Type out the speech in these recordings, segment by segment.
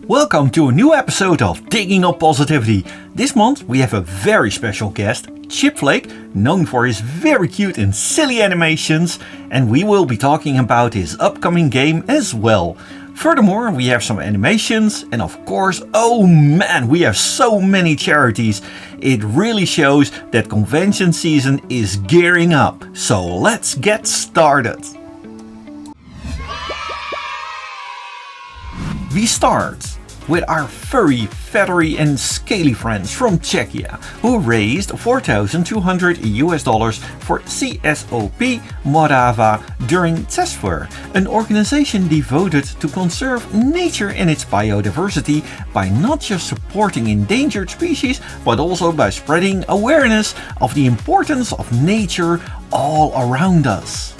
Welcome to a new episode of Digging Up Positivity. This month we have a very special guest, Chipflake, known for his very cute and silly animations, and we will be talking about his upcoming game as well. Furthermore, we have some animations and of course, oh man, we have so many charities. It really shows that convention season is gearing up. So let's get started. We start with our furry, feathery and scaly friends from Czechia, who raised $4,200 for CSOP Aurawra during Cesfur, an organization devoted to conserve nature and its biodiversity by not just supporting endangered species, but also by spreading awareness of the importance of nature all around us.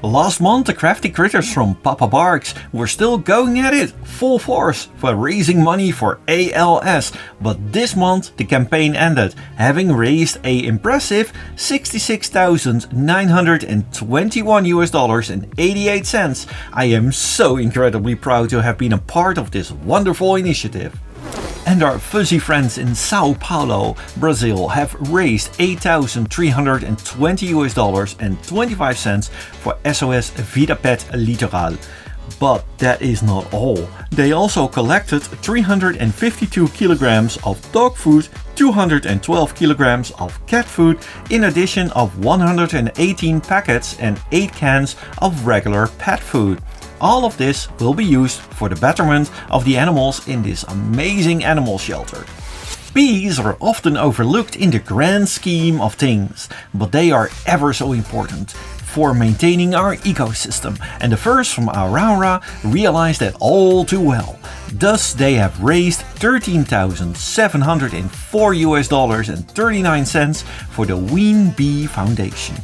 Last month, the crafty critters from Papa Barks were still going at it full force for raising money for ALS, but this month the campaign ended, having raised an impressive $66,921.88. I am so incredibly proud to have been a part of this wonderful initiative. And our fuzzy friends in Sao Paulo, Brazil have raised $8,320.25 for SOS Vida Pet Litoral. But that is not all. They also collected 352 kilograms of dog food, 212 kilograms of cat food, in addition of 118 packets and 8 cans of regular pet food. All of this will be used for the betterment of the animals in this amazing animal shelter. Bees are often overlooked in the grand scheme of things, but they are ever so important for maintaining our ecosystem, and the furs from Aurawra realize that all too well. Thus, they have raised $13,704.39 for the Ween Bee Foundation.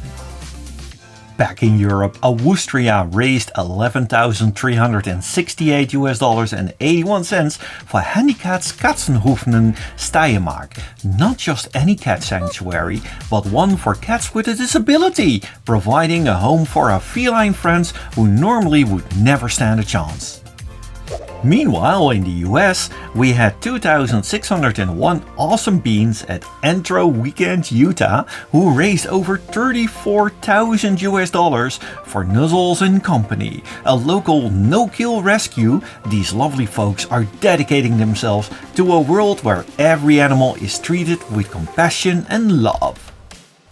Back in Europe, Awoostria raised $11,368.81 for Handicats Katzenhoeven Steiermark. Not just any cat sanctuary, but one for cats with a disability, providing a home for our feline friends who normally would never stand a chance. Meanwhile, in the US, we had 2,601 awesome beans at Anthro Weekend Utah, who raised over $34,000 for Nuzzles and Company, a local no-kill rescue. These lovely folks are dedicating themselves to a world where every animal is treated with compassion and love.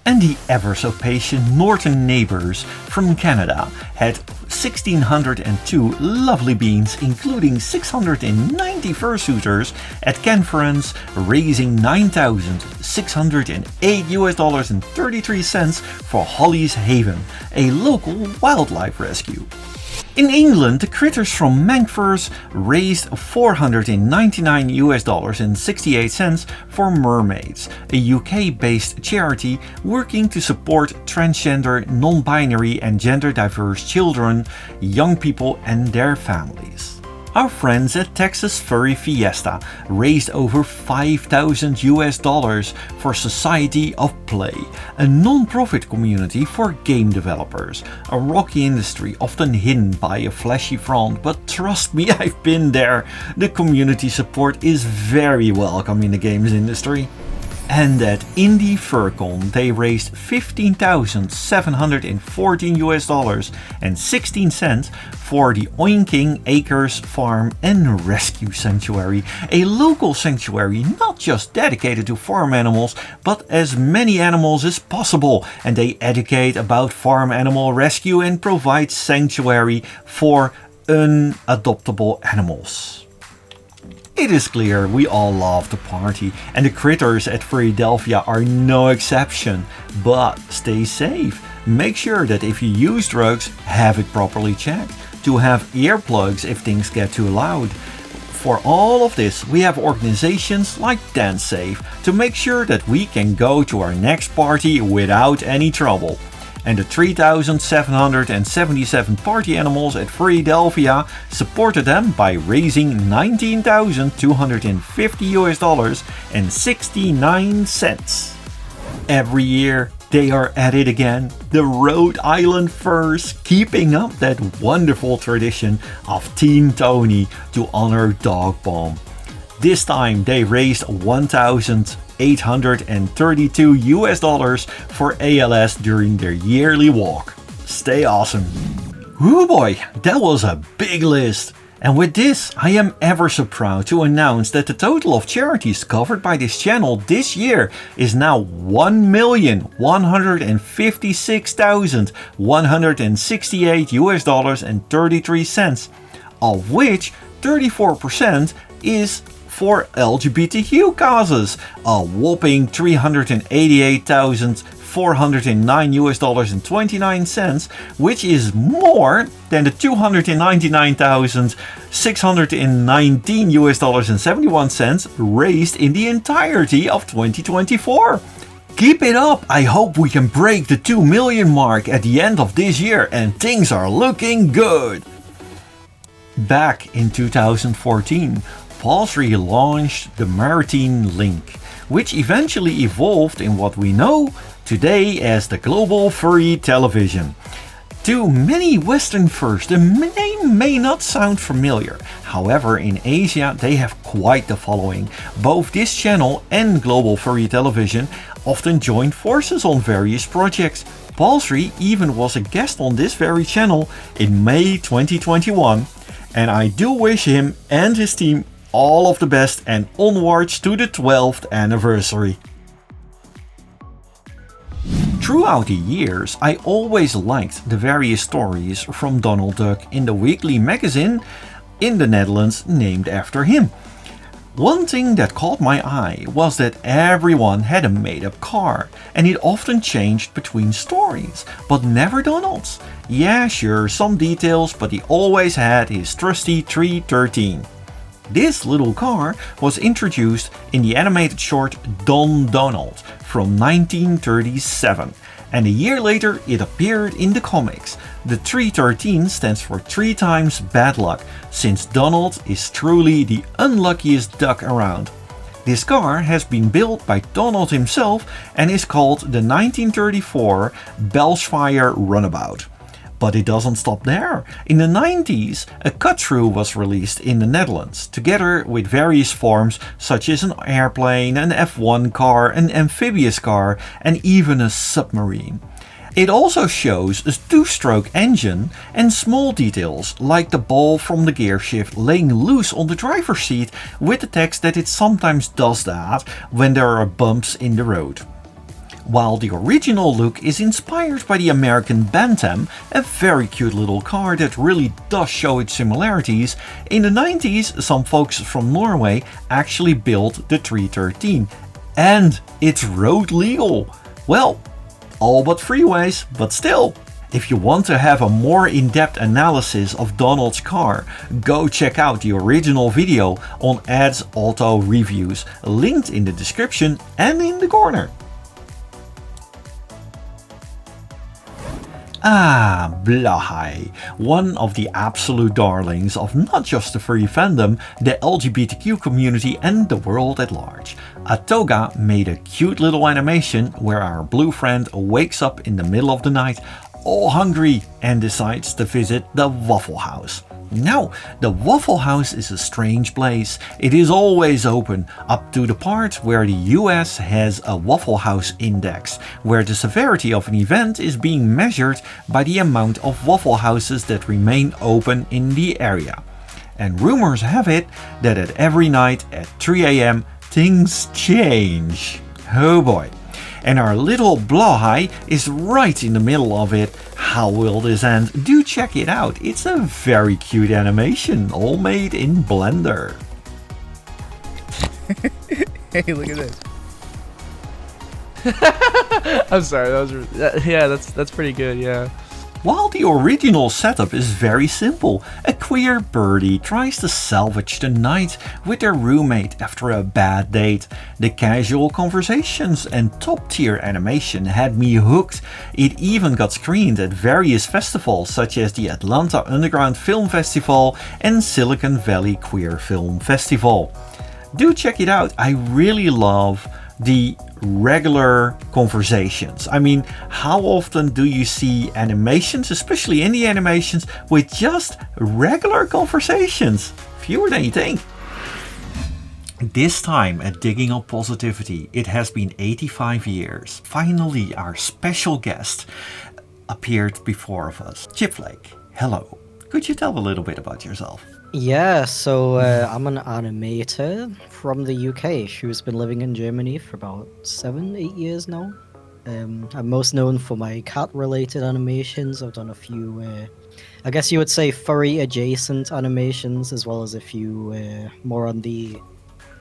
And the ever so patient northern neighbors from Canada had 1,602 lovely beans, including 690 fursuiters at CANfurence, raising $9,608.33 for Holly's Haven, a local wildlife rescue. In England, the critters from MancFurs raised $499.68 for Mermais, a UK-based charity working to support transgender, non-binary and gender-diverse children, young people and their families. Our friends at Texas Furry Siesta raised over $5,000 for Society of Play, a non-profit community for game developers, a rocky industry often hidden by a flashy front, but trust me, I've been there. The community support is very welcome in the games industry. And at IndyFurCon, they raised $15,714.16 for the Oinking Acres Farm and Rescue Sanctuary, a local sanctuary not just dedicated to farm animals, but as many animals as possible, and they educate about farm animal rescue and provide sanctuary for unadoptable animals. It is clear we all love to party, and the critters at Furrydelphia are no exception. But stay safe. Make sure that if you use drugs, have it properly checked. To have earplugs if things get too loud. For all of this, we have organizations like Dance Safe to make sure that we can go to our next party without any trouble. And the 3,777 party animals at Furrydelphia supported them by raising $19,250.69. Every year, They are at it again, the Rhode Island Furs, keeping up that wonderful tradition of Teen Tony to honor Dog Bomb. This time they raised $1,832 for ALS during their yearly walk. Stay awesome. Whoo boy, that was a big list. And with this, I am ever so proud to announce that the total of charities covered by this channel this year is now $1,156,168 of which 34% is for LGBTQ causes, a whopping $388,409.29, which is more than the $299,619.71 raised in the entirety of 2024. Keep it up! I hope we can break the 2 million mark at the end of this year and things are looking good! Back in 2014, Furry launched the Maritime Link, which eventually evolved in what we know today as the Global Furry Television. To many Western furs, the name may not sound familiar. However, in Asia they have quite the following. Both this channel and Global Furry Television often join forces on various projects. Furry even was a guest on this very channel in May 2021, and I do wish him and his team all of the best and onwards to the 12th anniversary. Throughout the years, I always liked the various stories from Donald Duck in the weekly magazine in the Netherlands named after him. One thing that caught my eye was that everyone had a made-up car, and it often changed between stories, but never Donald's. Yeah, sure, some details, but he always had his trusty 313. This little car was introduced in the animated short Don Donald from 1937, and a year later it appeared in the comics. The 313 stands for 3 times bad luck, since Donald is truly the unluckiest duck around. This car has been built by Donald himself and is called the 1934 Belshire Runabout. But it doesn't stop there. In the 90s, a cut-through was released in the Netherlands, together with various forms such as an airplane, an F1 car, an amphibious car, and even a submarine. It also shows a 2-stroke engine and small details like the ball from the gear shift laying loose on the driver's seat, with the text that it sometimes does that when there are bumps in the road. While the original look is inspired by the American Bantam, a very cute little car that really does show its similarities, in the 90s some folks from Norway actually built the 313. And it's road legal. Well, all but freeways, but still. If you want to have a more in-depth analysis of Donald's car, go check out the original video on Ads Auto Reviews, linked in the description and in the corner. Ah, Blahai, one of the absolute darlings of not just the furry fandom, the LGBTQ community and the world at large. Atoga made a cute little animation where our blue friend wakes up in the middle of the night, all hungry, and decides to visit the Waffle House. Now, the Waffle House is a strange place. It is always open, up to the part where the US has a Waffle House index, where the severity of an event is being measured by the amount of Waffle Houses that remain open in the area. And rumors have it that at every night at 3 AM things change. Oh boy. And our little Blahai is right in the middle of it. How will this end? Do check it out. It's a very cute animation, all made in Blender. Hey, look at this. I'm sorry, that's pretty good, yeah. While the original setup is very simple, a queer birdie tries to salvage the night with their roommate after a bad date. The casual conversations and top-tier animation had me hooked. It even got screened at various festivals such as the Atlanta Underground Film Festival and Silicon Valley Queer Film Festival. Do check it out. I really love the regular conversations. I mean, how often do you see animations, especially indie animations, with just regular conversations? Fewer than you think. This time at Digging Up Positivity, it has been 85 years. Finally, our special guest appeared before of us. Chipflake, hello. Could you tell a little bit about yourself? Yeah, so I'm an animator from the UK who's been living in Germany for about 7-8 years now. I'm most known for my cat-related animations. I've done a few, I guess you would say furry-adjacent animations, as well as a few more on the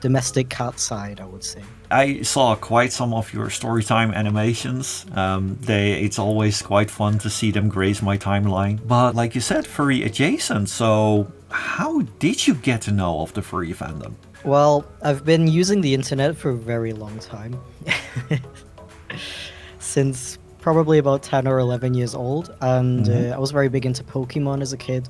domestic cat side, I would say. I saw quite some of your storytime animations. It's always quite fun to see them grace my timeline. But like you said, furry adjacent. So how did you get to know of the furry fandom? Well, I've been using the internet for a very long time. Since probably about 10 or 11 years old. And I was very big into Pokemon as a kid.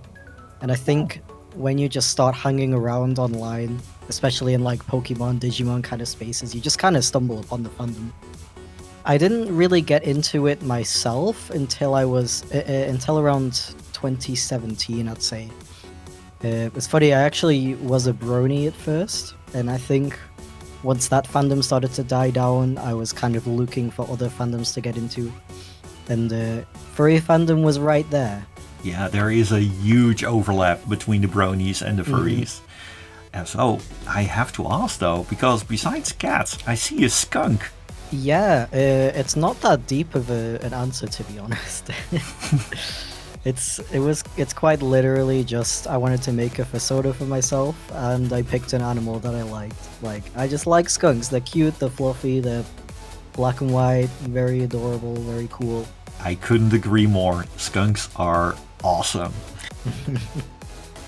And I think when you just start hanging around online, especially in like Pokemon, Digimon kind of spaces, you just kind of stumble upon the fandom. I didn't really get into it myself until until around 2017, I'd say. It's funny, I actually was a brony at first, and I think once that fandom started to die down, I was kind of looking for other fandoms to get into, and furry fandom was right there. Yeah, there is a huge overlap between the bronies and the furries. So I have to ask though, because besides cats, I see a skunk. Yeah, it's not that deep of an answer, to be honest. It's quite literally just I wanted to make a Fursuit for myself, and I picked an animal that I liked. Like, I just like skunks. They're cute, they're fluffy, they're black and white, very adorable, very cool. I couldn't agree more. Skunks are awesome.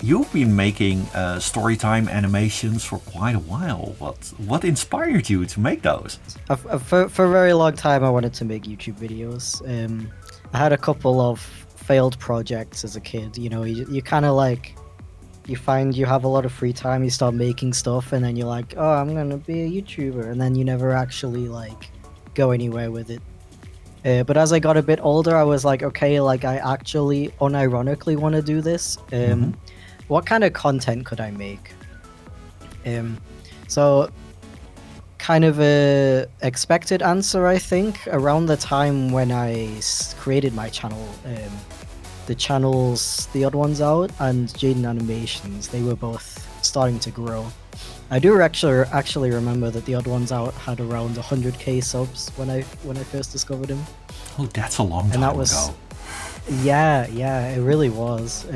You've been making storytime animations for quite a while. What inspired you to make those? For a very long time, I wanted to make YouTube videos. I had a couple of failed projects as a kid. You know, you kind of like, you find you have a lot of free time, you start making stuff, and then you're like, oh, I'm gonna be a YouTuber, and then you never actually like go anywhere with it. But as I got a bit older, I was like, okay, like I actually unironically want to do this. What kind of content could I make? So kind of a expected answer, I think, around the time when I created my channel, the channels The Odd Ones Out and Jaden Animations, they were both starting to grow. I do actually remember that The Odd Ones Out had around 100k subs when I first discovered him. Oh, that's a long time ago. Yeah, it really was.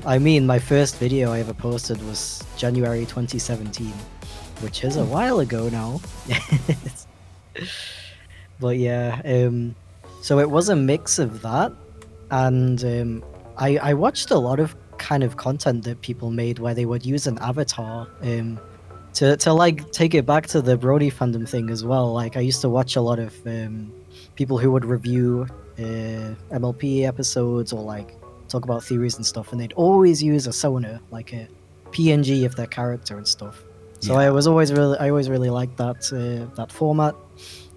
I mean, my first video I ever posted was January 2017, which is a while ago now. But yeah, so it was a mix of that, and I watched a lot of kind of content that people made where they would use an avatar to like take it back to the Brody fandom thing as well. Like, I used to watch a lot of people who would review MLP episodes or like talk about theories and stuff, and they'd always use a Sona, like a PNG of their character and stuff. So I always really liked that format.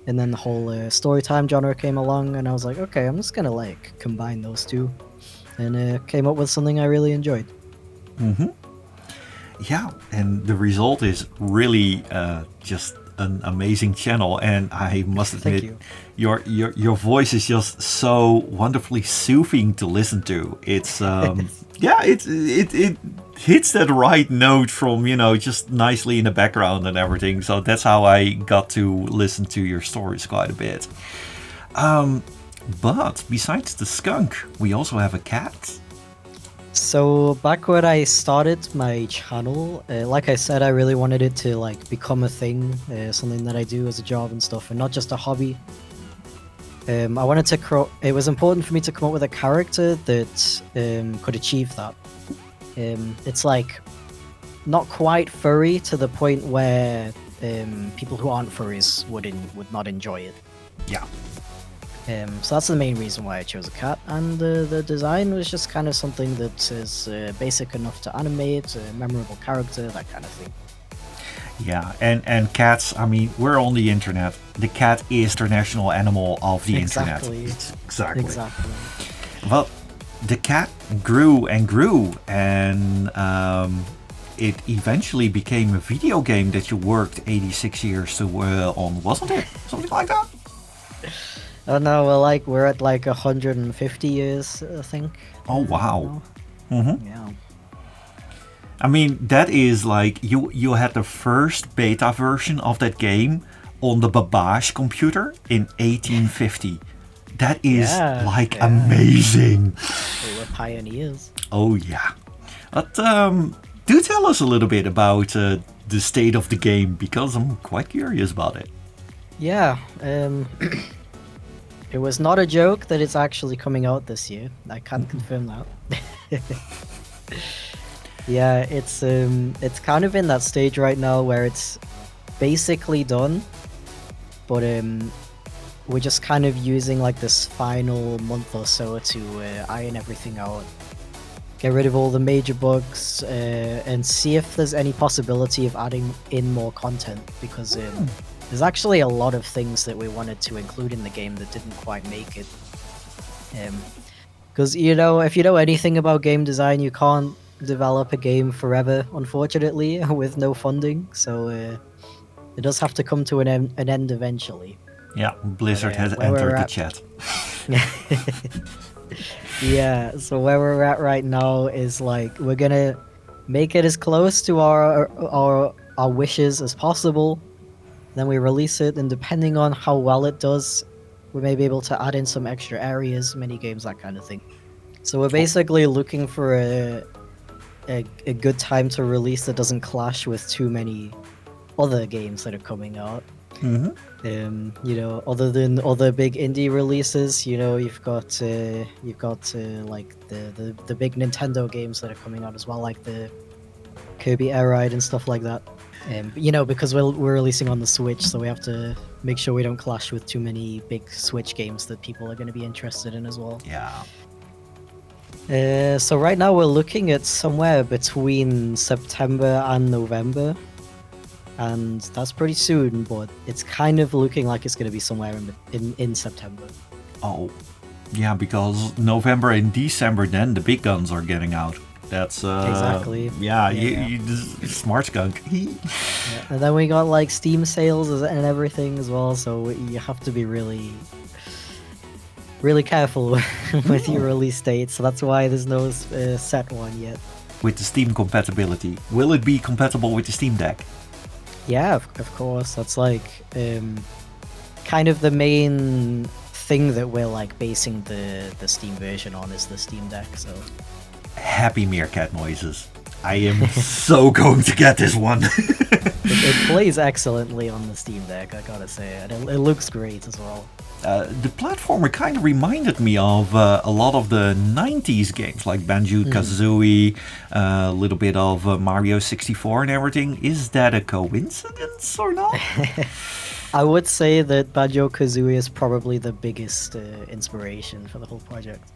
And then the whole storytime genre came along, and I was like, okay, I'm just gonna like combine those two, and came up with something I really enjoyed. Yeah, and the result is really just an amazing channel, and I must admit, your voice is just so wonderfully soothing to listen to. It's yeah, it hits that right note from, you know, just nicely in the background and everything. So that's how I got to listen to your stories quite a bit. But besides the skunk, we also have a cat. So back when I started my channel, like I said, I really wanted it to like become a thing, something that I do as a job and stuff, and not just a hobby. I wanted to it was important for me to come up with a character that could achieve that. It's like not quite furry to the point where people who aren't furries would not enjoy it. Yeah. So that's the main reason why I chose a cat, and the design was just kind of something that is basic enough to animate, a memorable character, that kind of thing. Yeah, and cats, I mean, we're on the internet. The cat is international animal of the Exactly. internet. Exactly. Exactly. Well, the cat grew and grew, and it eventually became a video game that you worked 86 years to on, wasn't it? Something like that? Oh no, we're at like 150 years, I think. Oh, wow. Mm-hmm. Yeah. I mean, that is like, you had the first beta version of that game on the Babbage computer in 1850. That is amazing. We were pioneers. Oh yeah. But do tell us a little bit about the state of the game, because I'm quite curious about it. Yeah. It was not a joke that it's actually coming out this year. I can't confirm that. Yeah, it's kind of in that stage right now where it's basically done, but we're just kind of using like this final month or so to iron everything out, get rid of all the major bugs, and see if there's any possibility of adding in more content, because there's actually a lot of things that we wanted to include in the game that didn't quite make it. Because if you know anything about game design, you can't develop a game forever, unfortunately, with no funding. So it does have to come to an end eventually. Yeah, Blizzard has entered the chat. Yeah, so where we're at right now is like we're gonna make it as close to our wishes as possible. Then we release it, and depending on how well it does, we may be able to add in some extra areas, mini games, that kind of thing. So we're basically looking for a good time to release that doesn't clash with too many other games that are coming out. Mm-hmm. Other than other big indie releases, you've got like the big Nintendo games that are coming out as well, like the Kirby Air Ride and stuff like that. Because we're releasing on the Switch, so we have to make sure we don't clash with too many big Switch games that people are going to be interested in as well. Yeah. So right now we're looking at somewhere between September and November, and that's pretty soon, but it's kind of looking like it's going to be somewhere in September. Oh, yeah, because November and December, then the big guns are getting out. That's exactly. Yeah. You smart skunk. Yeah. And then we got like Steam sales and everything as well, so you have to be really careful with your release date. So that's why there's no set one yet. With the Steam compatibility, will it be compatible with the Steam Deck? Yeah, of course. That's like kind of the main thing that we're like basing the Steam version on, is the Steam Deck. So happy meerkat noises. I am so going to get this one. It plays excellently on the Steam Deck, I gotta say, and it looks great as well. The platformer kind of reminded me of a lot of the 90s games, like Banjo-Kazooie, a little bit of Mario 64 and everything. Is that a coincidence or not? I would say that Banjo-Kazooie is probably the biggest inspiration for the whole project.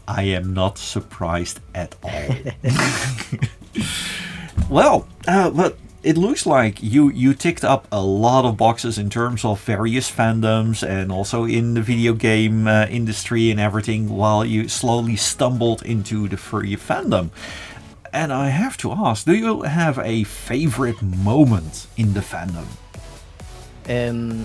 I am not surprised at all. Well, but it looks like you ticked up a lot of boxes in terms of various fandoms and also in the video game industry and everything, while you slowly stumbled into the furry fandom. And I have to ask, do you have a favorite moment in the fandom?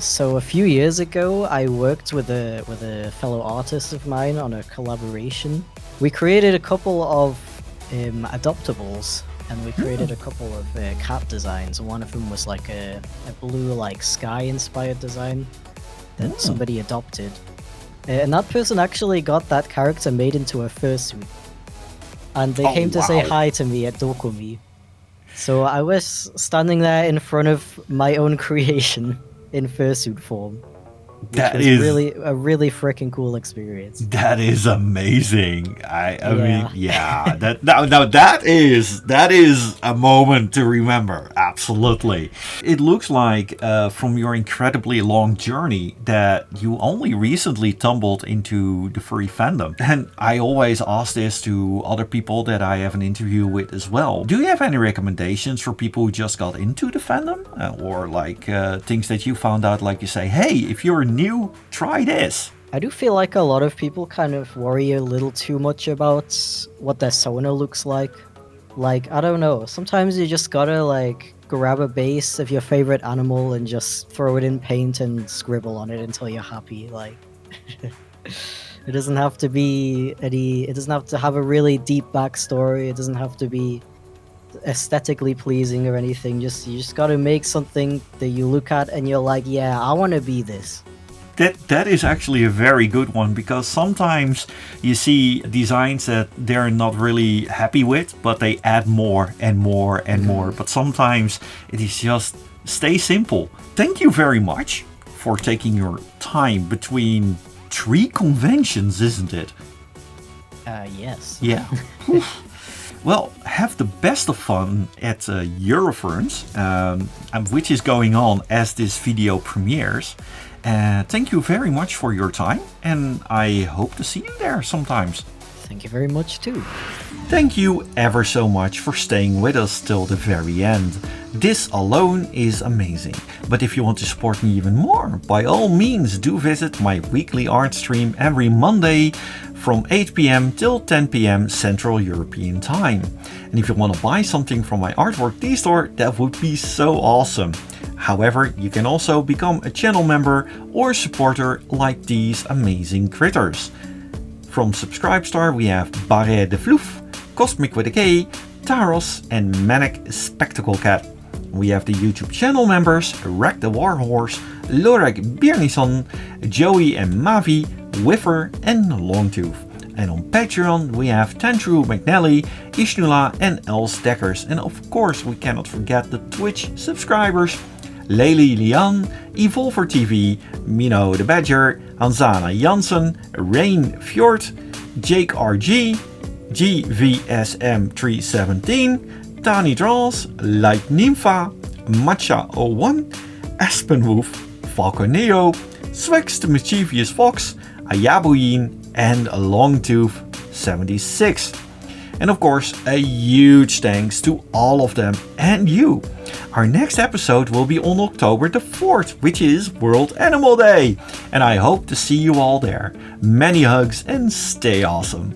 So a few years ago, I worked with a fellow artist of mine on a collaboration. We created a couple of adoptables, and we created a couple of cat designs. One of them was like a blue, like sky-inspired design that somebody adopted, and that person actually got that character made into a fursuit. And they came to say hi to me at Dokumi. So I was standing there in front of my own creation in fursuit form. That was is really a really freaking cool experience. That is amazing. I Yeah. mean, yeah. That now that is a moment to remember. Absolutely. It looks like from your incredibly long journey that you only recently tumbled into the furry fandom. And I always ask this to other people that I have an interview with as well. Do you have any recommendations for people who just got into the fandom, or like things that you found out? Like you say, hey, if you're new, try this. I do feel like a lot of people kind of worry a little too much about what their Sona looks like. Like, I don't know, sometimes you just gotta like grab a base of your favorite animal and just throw it in paint and scribble on it until you're happy. Like, it doesn't have to be it doesn't have to have a really deep backstory. It doesn't have to be aesthetically pleasing or anything. You just gotta make something that you look at and you're like, yeah, I want to be this. That is actually a very good one, because sometimes you see designs that they're not really happy with, but they add more and more and more. But sometimes it is just stay simple. Thank you very much for taking your time between 3 conventions, isn't it? Yes. Yeah. Well, have the best of fun at IndyFurCon, which is going on as this video premieres. Thank you very much for your time, and I hope to see you there sometimes. Thank you very much too. Thank you ever so much for staying with us till the very end. This alone is amazing. But if you want to support me even more, by all means do visit my weekly art stream every Monday from 8 p.m. till 10 p.m. Central European Time. And if you want to buy something from my artwork D-store, that would be so awesome. However, you can also become a channel member or supporter like these amazing critters. From Subscribestar we have Barre de Vloef, Cosmic with a K, Taros and Manic Spectacle Cat. We have the YouTube channel members Rack the Warhorse, Lorek Bjernison, Joey and Mavi, Whiffer and Longtooth. And on Patreon we have Tantru McNally, Ishnula and Els Dekkers. And of course we cannot forget the Twitch subscribers: Lely Lian, Evolver TV, Mino the Badger, Hanzana Janssen, Rain Fjord, Jake RG, GVSM317, Tani Draws, Light Nympha, Matcha01, Aspenwolf, Falconeo, Svex the Mischievous Fox, Ayabuyin and Longtooth76. And of course, a huge thanks to all of them and you. Our next episode will be on October the 4th, which is World Animal Day. And I hope to see you all there. Many hugs and stay awesome.